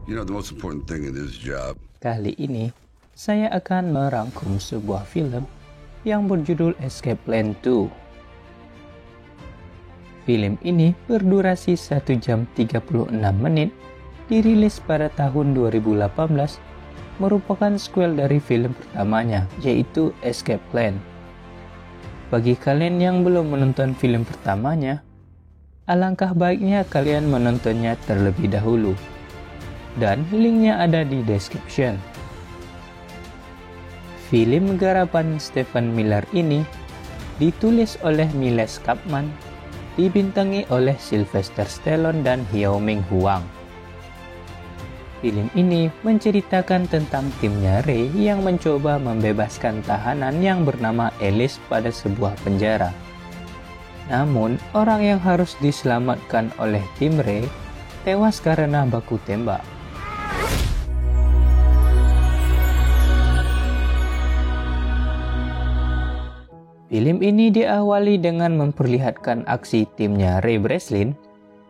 The most important thing in this job. Kali ini, saya akan merangkum sebuah film yang berjudul Escape Plan 2. Film ini berdurasi 1 jam 36 menit, dirilis pada tahun 2018, merupakan sequel dari film pertamanya, yaitu Escape Plan. Bagi kalian yang belum menonton film pertamanya, alangkah baiknya kalian menontonnya terlebih dahulu. Dan linknya ada di description. Film garapan Stephen Miller ini ditulis oleh Miles Kampman, dibintangi oleh Sylvester Stallone dan Yao Ming Huang. Film ini menceritakan tentang timnya Ray yang mencoba membebaskan tahanan yang bernama Alice pada sebuah penjara. Namun, orang yang harus diselamatkan oleh tim Ray tewas karena baku tembak. Film ini diawali dengan memperlihatkan aksi timnya Ray Breslin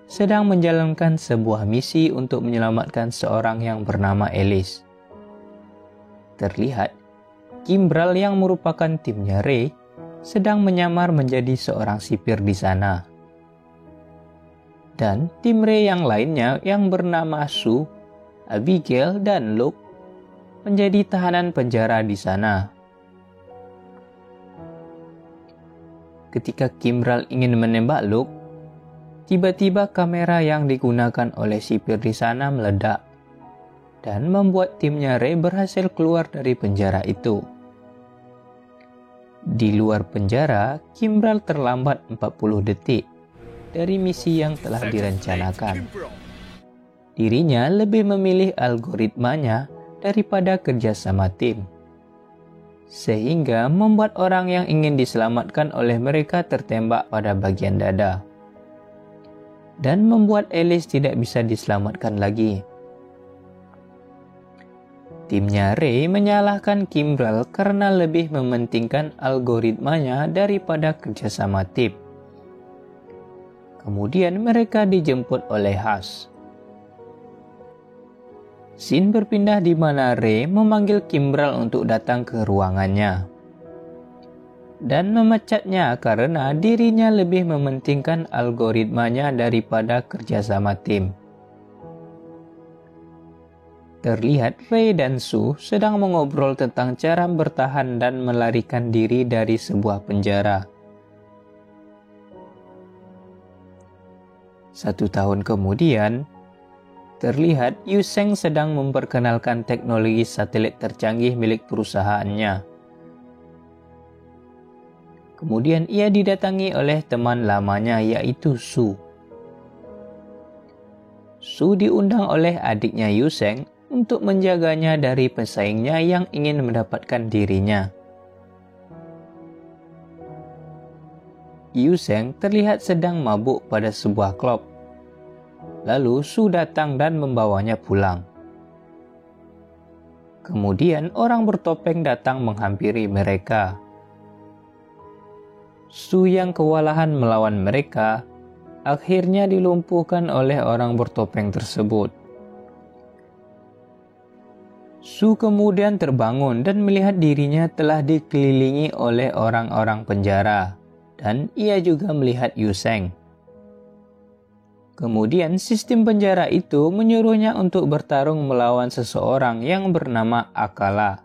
sedang menjalankan sebuah misi untuk menyelamatkan seorang yang bernama Alice. Terlihat, Kimbrel yang merupakan timnya Ray sedang menyamar menjadi seorang sipir di sana. Dan tim Ray yang lainnya yang bernama Sue, Abigail, dan Luke menjadi tahanan penjara di sana. Ketika Kimbrel ingin menembak Luke, tiba-tiba kamera yang digunakan oleh sipir di sana meledak dan membuat timnya Ray berhasil keluar dari penjara itu. Di luar penjara, Kimbrel terlambat 40 detik dari misi yang telah direncanakan. Dirinya lebih memilih algoritmanya daripada kerjasama tim, sehingga membuat orang yang ingin diselamatkan oleh mereka tertembak pada bagian dada, dan membuat Alice tidak bisa diselamatkan lagi. Timnya Ray menyalahkan Kimbrel karena lebih mementingkan algoritmanya daripada kerjasama tim. Kemudian mereka dijemput oleh Hush. Scene berpindah di mana Ray memanggil Kimbrel untuk datang ke ruangannya dan memecatnya karena dirinya lebih mementingkan algoritmanya daripada kerjasama tim. Terlihat Ray dan Sue sedang mengobrol tentang cara bertahan dan melarikan diri dari sebuah penjara. 1 tahun kemudian, terlihat Yu Seng sedang memperkenalkan teknologi satelit tercanggih milik perusahaannya. Kemudian ia didatangi oleh teman lamanya yaitu Sue. Sue diundang oleh adiknya Yu Seng untuk menjaganya dari pesaingnya yang ingin mendapatkan dirinya. Yu Seng terlihat sedang mabuk pada sebuah klub. Lalu Sue datang dan membawanya pulang. Kemudian orang bertopeng datang menghampiri mereka. Sue yang kewalahan melawan mereka akhirnya dilumpuhkan oleh orang bertopeng tersebut. Sue kemudian terbangun dan melihat dirinya telah dikelilingi oleh orang-orang penjara, dan ia juga melihat Yu Seng. Kemudian sistem penjara itu menyuruhnya untuk bertarung melawan seseorang yang bernama Akala.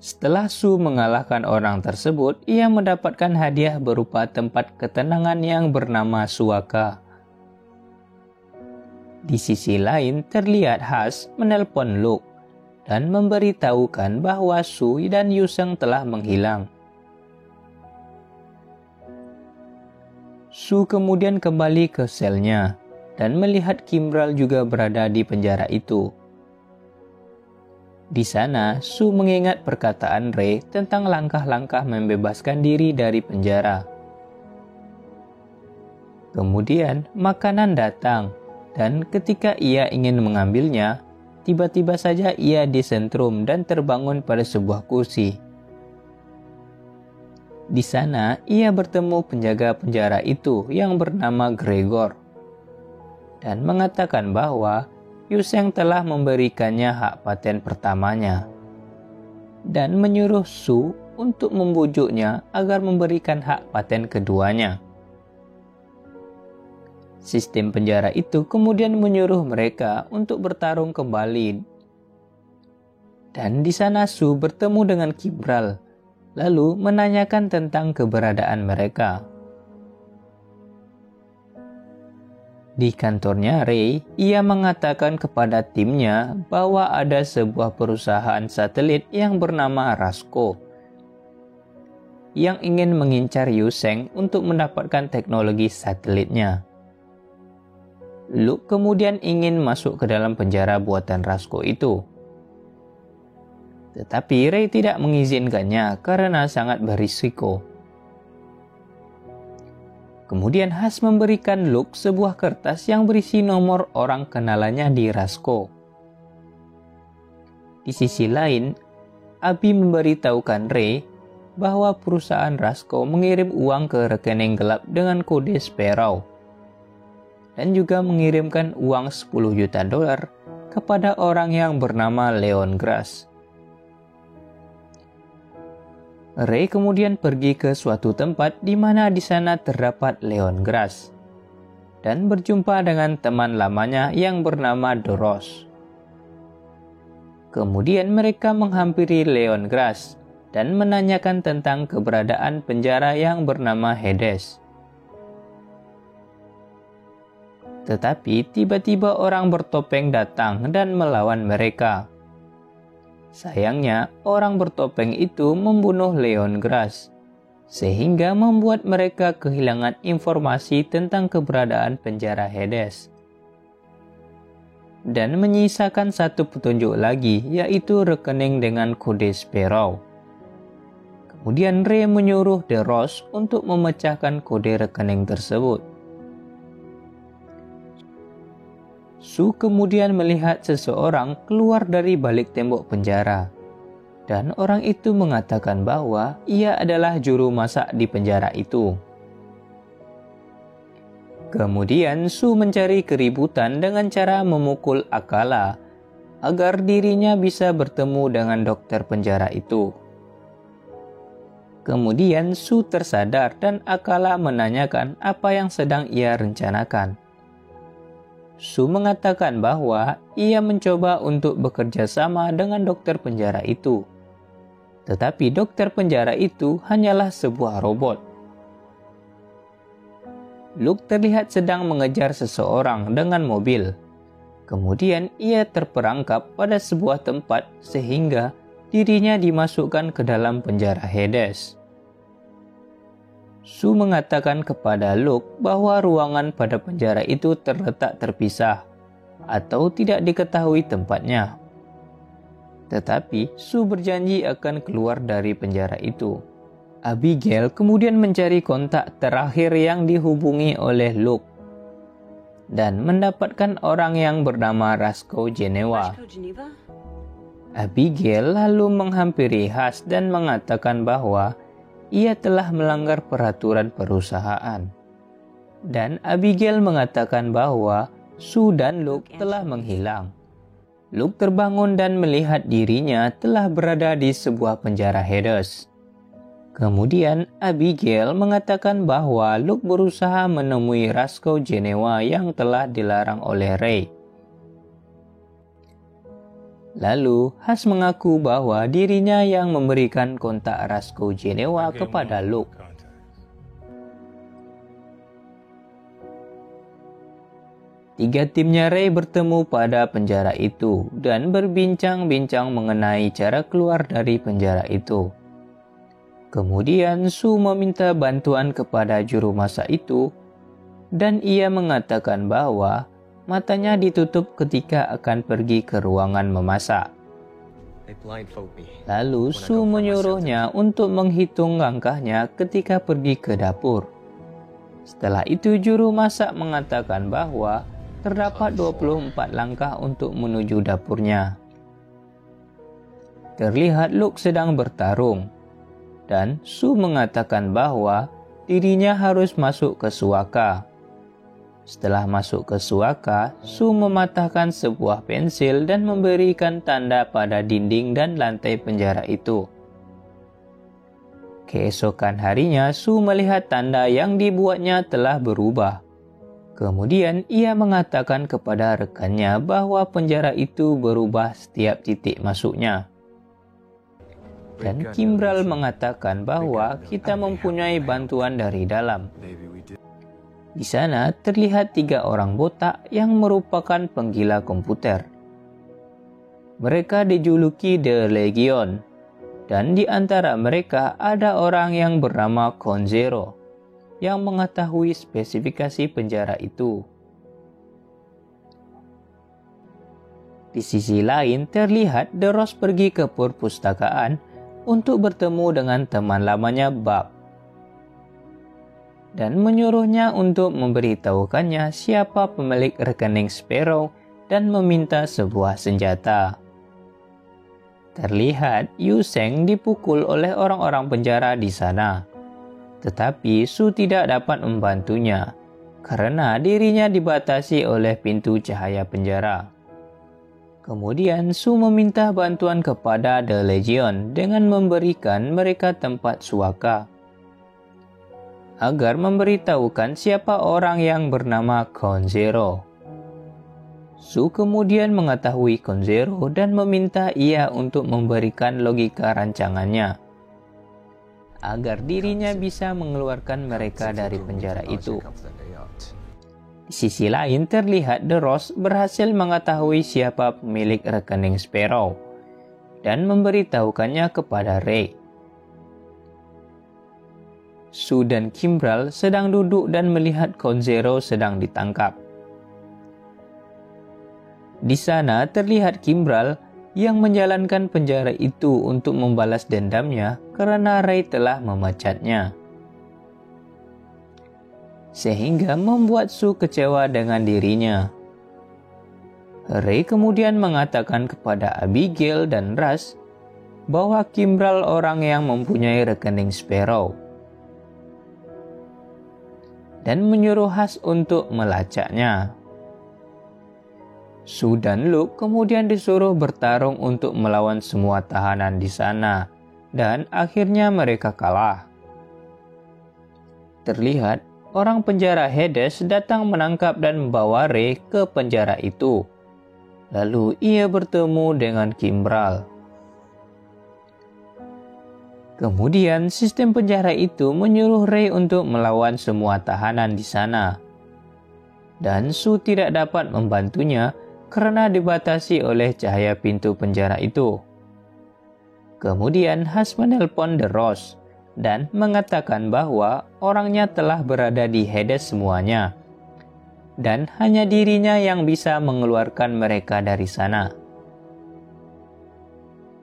Setelah Sue mengalahkan orang tersebut, ia mendapatkan hadiah berupa tempat ketenangan yang bernama Suaka. Di sisi lain, terlihat Hush menelpon Luke dan memberitahukan bahwa Sue dan Yu Seng telah menghilang. Sue kemudian kembali ke selnya dan melihat Kimbrel juga berada di penjara itu. Di sana, Sue mengingat perkataan Ray tentang langkah-langkah membebaskan diri dari penjara. Kemudian, makanan datang, dan ketika ia ingin mengambilnya, tiba-tiba saja ia disentrum dan terbangun pada sebuah kursi. Di sana, ia bertemu penjaga penjara itu yang bernama Gregor. dan mengatakan bahwa Yuseng telah memberikannya hak paten pertamanya dan menyuruh Su untuk membujuknya agar memberikan hak paten keduanya. Sistem penjara itu kemudian menyuruh mereka untuk bertarung kembali. Dan di sana Su bertemu dengan Kibral, lalu menanyakan tentang keberadaan mereka. Di kantornya Ray, ia mengatakan kepada timnya bahwa ada sebuah perusahaan satelit yang bernama Rasco yang ingin mengincar Yuseng untuk mendapatkan teknologi satelitnya. Luke kemudian ingin masuk ke dalam penjara buatan Rasco itu. Tetapi Ray tidak mengizinkannya karena sangat berisiko. Kemudian Has memberikan Luke sebuah kertas yang berisi nomor orang kenalannya di Rasco. Di sisi lain, Abby memberitahukan Ray bahwa perusahaan Rasco mengirim uang ke rekening gelap dengan kode Sparrow dan juga mengirimkan uang $10 juta kepada orang yang bernama Leon Grass. Ray kemudian pergi ke suatu tempat di mana di sana terdapat Leon Grass dan berjumpa dengan teman lamanya yang bernama Doros. Kemudian mereka menghampiri Leon Grass dan menanyakan tentang keberadaan penjara yang bernama Hades. Tetapi tiba-tiba orang bertopeng datang dan melawan mereka. Sayangnya, orang bertopeng itu membunuh Leon Grass, sehingga membuat mereka kehilangan informasi tentang keberadaan penjara Hades. Dan menyisakan satu petunjuk lagi, yaitu rekening dengan kode Sparrow. Kemudian Ray menyuruh DeRoss untuk memecahkan kode rekening tersebut. Su kemudian melihat seseorang keluar dari balik tembok penjara, dan orang itu mengatakan bahwa ia adalah juru masak di penjara itu. Kemudian Su mencari keributan dengan cara memukul Akala agar dirinya bisa bertemu dengan dokter penjara itu. Kemudian Su tersadar dan Akala menanyakan apa yang sedang ia rencanakan. Su mengatakan bahwa ia mencoba untuk bekerja sama dengan dokter penjara itu. Tetapi dokter penjara itu hanyalah sebuah robot. Luke terlihat sedang mengejar seseorang dengan mobil. Kemudian ia terperangkap pada sebuah tempat sehingga dirinya dimasukkan ke dalam penjara Hades. Su mengatakan kepada Luke bahwa ruangan pada penjara itu terletak terpisah atau tidak diketahui tempatnya. Tetapi Su berjanji akan keluar dari penjara itu. Abigail kemudian mencari kontak terakhir yang dihubungi oleh Luke dan mendapatkan orang yang bernama Rasco Genewa. Abigail lalu menghampiri Has dan mengatakan bahwa ia telah melanggar peraturan perusahaan. Dan Abigail mengatakan bahwa Su dan Luke telah menghilang. Luke terbangun dan melihat dirinya telah berada di sebuah penjara Hades. Kemudian Abigail mengatakan bahwa Luke berusaha menemui Rasco Genewa yang telah dilarang oleh Ray. Lalu, Has mengaku bahwa dirinya yang memberikan kontak Rasco Genewa kepada Luke. Tiga timnya Ray bertemu pada penjara itu dan berbincang-bincang mengenai cara keluar dari penjara itu. Kemudian Su meminta bantuan kepada juru masak itu dan ia mengatakan bahwa matanya ditutup ketika akan pergi ke ruangan memasak. Lalu Su menyuruhnya untuk menghitung langkahnya ketika pergi ke dapur. Setelah itu juru masak mengatakan bahwa terdapat 24 langkah untuk menuju dapurnya. Terlihat Luke sedang bertarung, dan Su mengatakan bahwa dirinya harus masuk ke suaka. Setelah masuk ke Suaka, Su mematahkan sebuah pensil dan memberikan tanda pada dinding dan lantai penjara itu. Keesokan harinya, Su melihat tanda yang dibuatnya telah berubah. Kemudian ia mengatakan kepada rekannya bahwa penjara itu berubah setiap titik masuknya. Dan Kimbral mengatakan bahwa kita mempunyai bantuan dari dalam. Di sana terlihat 3 orang botak yang merupakan penggila komputer. Mereka dijuluki The Legion, dan di antara mereka ada orang yang bernama Konzero yang mengetahui spesifikasi penjara itu. Di sisi lain terlihat The Rose pergi ke perpustakaan untuk bertemu dengan teman lamanya Bob dan menyuruhnya untuk memberitahukannya siapa pemilik rekening Sparrow dan meminta sebuah senjata. Terlihat Yu Sheng dipukul oleh orang-orang penjara di sana, tetapi Su tidak dapat membantunya karena dirinya dibatasi oleh pintu cahaya penjara. Kemudian Su meminta bantuan kepada The Legion dengan memberikan mereka tempat Suaka agar memberitahukan siapa orang yang bernama Konzero. Su kemudian mengetahui Konzero dan meminta ia untuk memberikan logika rancangannya agar dirinya bisa mengeluarkan mereka dari penjara itu. Di sisi lain terlihat The Rose berhasil mengetahui siapa pemilik rekening Sparrow dan memberitahukannya kepada Ray. Su dan Kimbral sedang duduk dan melihat Konzero sedang ditangkap. Di sana terlihat Kimbral yang menjalankan penjara itu untuk membalas dendamnya karena Ray telah memecatnya. Sehingga membuat Su kecewa dengan dirinya. Ray kemudian mengatakan kepada Abigail dan Rush bahwa Kimbral orang yang mempunyai rekening Sparrow dan menyuruh Hush untuk melacaknya. Su dan Luke kemudian disuruh bertarung untuk melawan semua tahanan di sana, dan akhirnya mereka kalah. Terlihat orang penjara Hades datang menangkap dan membawa Ray ke penjara itu. Lalu ia bertemu dengan Kimbral. Kemudian sistem penjara itu menyuruh Ray untuk melawan semua tahanan di sana. Dan Su tidak dapat membantunya karena dibatasi oleh cahaya pintu penjara itu. Kemudian Hush menelpon The Rose dan mengatakan bahwa orangnya telah berada di Hades semuanya. Dan hanya dirinya yang bisa mengeluarkan mereka dari sana.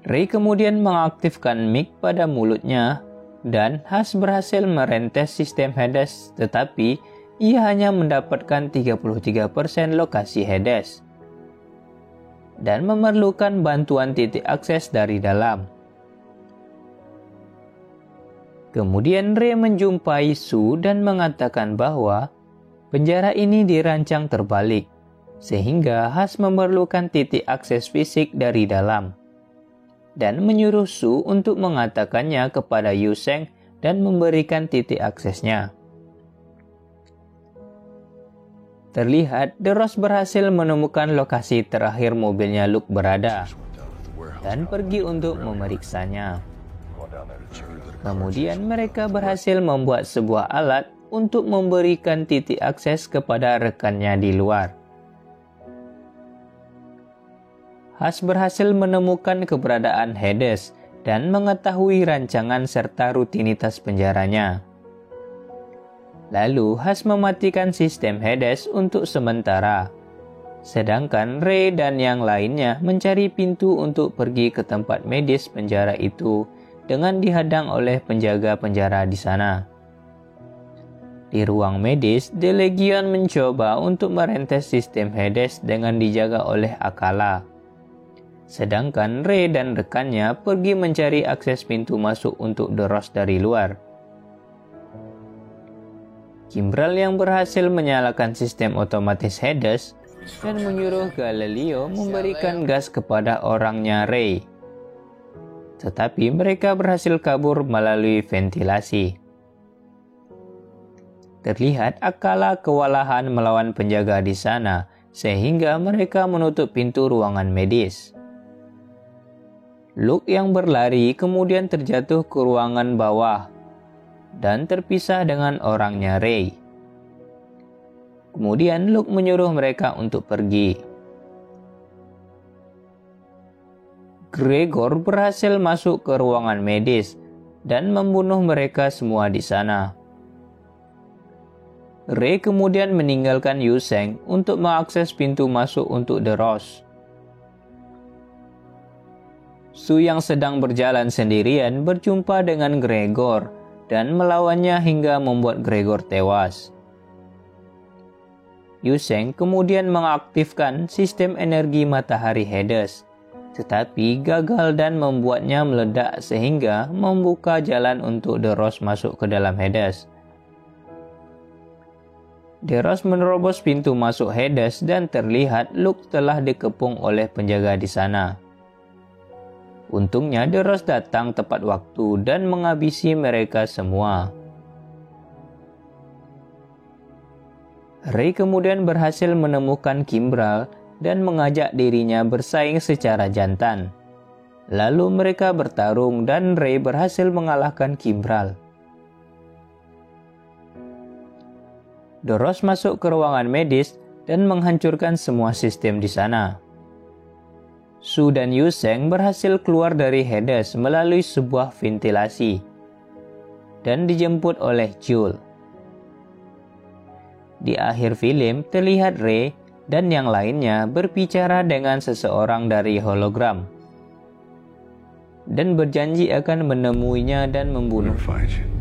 Ray kemudian mengaktifkan mic pada mulutnya dan Hush berhasil merentes sistem Hades, tetapi ia hanya mendapatkan 33% lokasi Hades dan memerlukan bantuan titik akses dari dalam. Kemudian Ray menjumpai Su dan mengatakan bahwa penjara ini dirancang terbalik, sehingga Hush memerlukan titik akses fisik dari dalam. Dan menyuruh Su untuk mengatakannya kepada Yu Sheng dan memberikan titik aksesnya. Terlihat The Rose berhasil menemukan lokasi terakhir mobilnya Luke berada dan pergi untuk memeriksanya. Kemudian mereka berhasil membuat sebuah alat untuk memberikan titik akses kepada rekannya di luar. Hush berhasil menemukan keberadaan Hades dan mengetahui rancangan serta rutinitas penjaranya. Lalu Hush mematikan sistem Hades untuk sementara, sedangkan Ray dan yang lainnya mencari pintu untuk pergi ke tempat medis penjara itu dengan dihadang oleh penjaga penjara di sana. Di ruang medis, The Legion mencoba untuk merentes sistem Hades dengan dijaga oleh Akala. Sedangkan Ray dan rekannya pergi mencari akses pintu masuk untuk The Rose dari luar. Kimbral yang berhasil menyalakan sistem otomatis Hades dan menyuruh Galileo memberikan gas kepada orangnya Ray. Tetapi mereka berhasil kabur melalui ventilasi. Terlihat Akala kewalahan melawan penjaga di sana, sehingga mereka menutup pintu ruangan medis. Luke yang berlari kemudian terjatuh ke ruangan bawah dan terpisah dengan orangnya Ray. Kemudian Luke menyuruh mereka untuk pergi. Gregor berhasil masuk ke ruangan medis dan membunuh mereka semua di sana. Ray kemudian meninggalkan Yuseng untuk mengakses pintu masuk untuk The Rose. Su yang sedang berjalan sendirian berjumpa dengan Gregor dan melawannya hingga membuat Gregor tewas. Yuseng kemudian mengaktifkan sistem energi matahari Hades, tetapi gagal dan membuatnya meledak sehingga membuka jalan untuk The Rose masuk ke dalam Hades. The Rose menerobos pintu masuk Hades dan terlihat Luke telah dikepung oleh penjaga di sana. Untungnya The Rose datang tepat waktu dan menghabisi mereka semua. Ray kemudian berhasil menemukan Kimbral dan mengajak dirinya bersaing secara jantan. Lalu mereka bertarung dan Ray berhasil mengalahkan Kimbral. The Rose masuk ke ruangan medis dan menghancurkan semua sistem di sana. Su dan Yuseng berhasil keluar dari Hades melalui sebuah ventilasi dan dijemput oleh Joel. Di akhir film terlihat Ray dan yang lainnya berbicara dengan seseorang dari hologram dan berjanji akan menemuinya dan membunuhnya.